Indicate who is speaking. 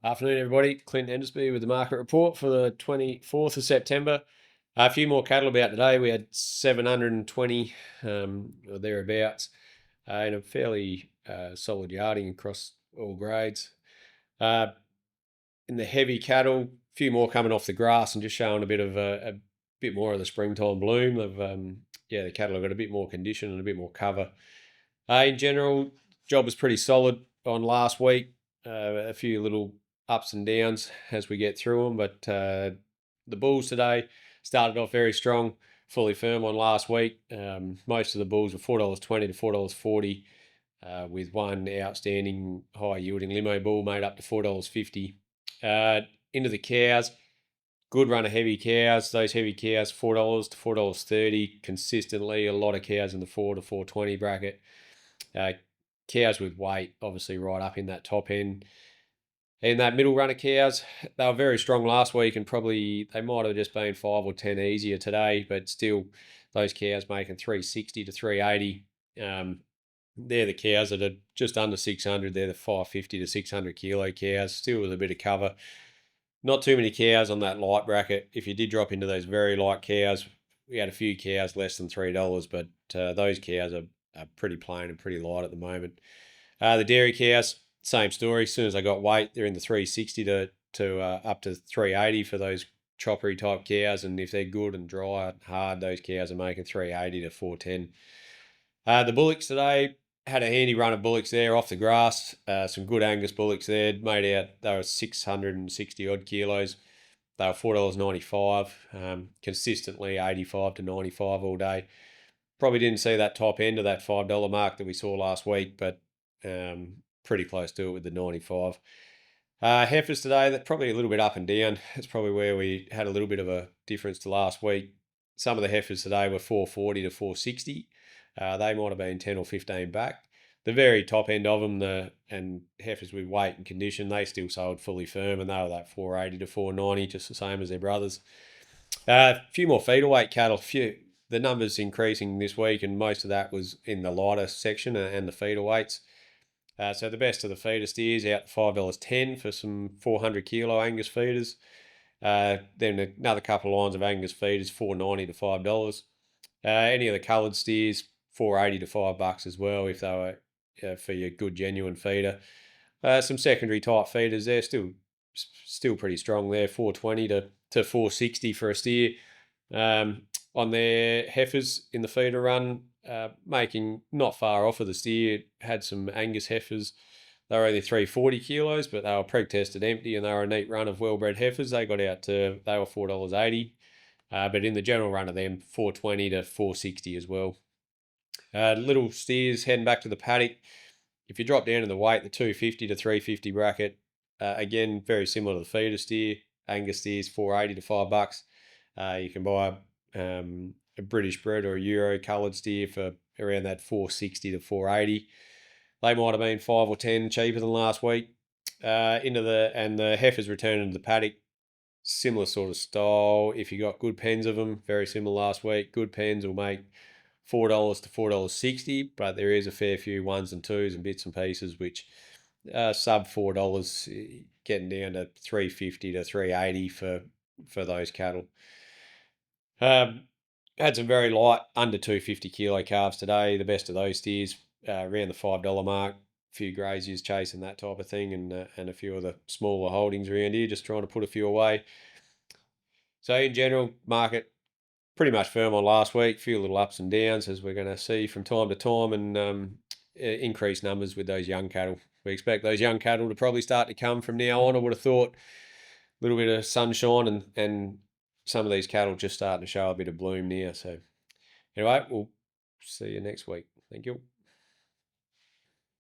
Speaker 1: Afternoon, everybody. Clint Endersby with the market report for the 24th of September. A few more cattle about today. We had 720 or thereabouts in a fairly solid yarding across all grades. In the heavy cattle, a few more coming off the grass and just showing a bit of a bit more of the springtime bloom. The cattle have got a bit more condition and a bit more cover. In general, job was pretty solid on last week. A few little ups and downs as we get through them, but the bulls today started off very strong, fully firm on last week. Most of the bulls were $4.20 to $4.40, with one outstanding high yielding limo bull made up to $4.50. Into the cows, good run of heavy cows. Those heavy cows, $4 to $4.30 consistently. A lot of cows in the $4 to $4.20 bracket. Cows with weight, obviously right up in that top end. In that middle run of cows, they were very strong last week, and probably they might have just been 5 or 10 easier today, but still those cows making 360 to 380. They're the cows that are just under 600. They're the 550 to 600 kilo cows, still with a bit of cover. Not too many cows on that light bracket. If you did drop into those very light cows, we had a few cows less than $3, but those cows are pretty plain and pretty light at the moment. The dairy cows, same story. As soon as I got weight, they're in the 360 to up to 380 for those choppery type cows, and if they're good and dry and hard, those cows are making 380 to 410. The bullocks today had a handy run of bullocks there off the grass. Some good Angus bullocks there. Made out they were 660 odd kilos. They were $4.95, consistently 85 to 95 all day. Probably didn't see that top end of that $5 mark that we saw last week, but pretty close to it with the 95. Heifers today, that's probably a little bit up and down. That's probably where we had a little bit of a difference to last week. Some of the heifers today were 440 to 460. They might have been 10 or 15 back. The very top end of them, and heifers with weight and condition, they still sold fully firm, and they were that 480 to 490, just the same as their brothers. A few more feeder weight cattle. The numbers increasing this week, and most of that was in the lighter section and the feeder weights. So the best of the feeder steers out $5.10 for some 400 kilo Angus feeders. Then another couple of lines of Angus feeders, $4.90 to $5. Any of the coloured steers, $4.80 to $5 as well, if they were for your good genuine feeder. Some secondary type feeders, they're still pretty strong there, $4.20 to $4.60 for a steer. On their heifers in the feeder run, making not far off of the steer, had some Angus heifers. They were only 340 kilos, but they were preg tested empty, and they were a neat run of well-bred heifers. They got out to, they were $4.80. But in the general run of them, $4.20 to $4.60 as well. Little steers heading back to the paddock. If you drop down in the weight, the 250 to 350 bracket, again, very similar to the feeder steer. Angus steers, $4.80 to $5. You can buy a British bred or a Euro coloured steer for around that 460 to 480. They might have been 5 or 10 cheaper than last week. And the heifers returning to the paddock, similar sort of style. If you got good pens of them, very similar last week. Good pens will make $4 to $4.60, but there is a fair few ones and twos and bits and pieces which sub $4, getting down to $3.50 to $3.80 for those cattle. Had some very light under 250 kilo calves today. The best of those steers around the $5 mark. A few graziers chasing that type of thing, and a few of the smaller holdings around here just trying to put a few away. So in general, market pretty much firm on last week. A few little ups and downs as we're going to see from time to time, and increased numbers with those young cattle. We expect those young cattle to probably start to come from now on. I would have thought a little bit of sunshine and some of these cattle just starting to show a bit of bloom now. So anyway, we'll see you next week. Thank you.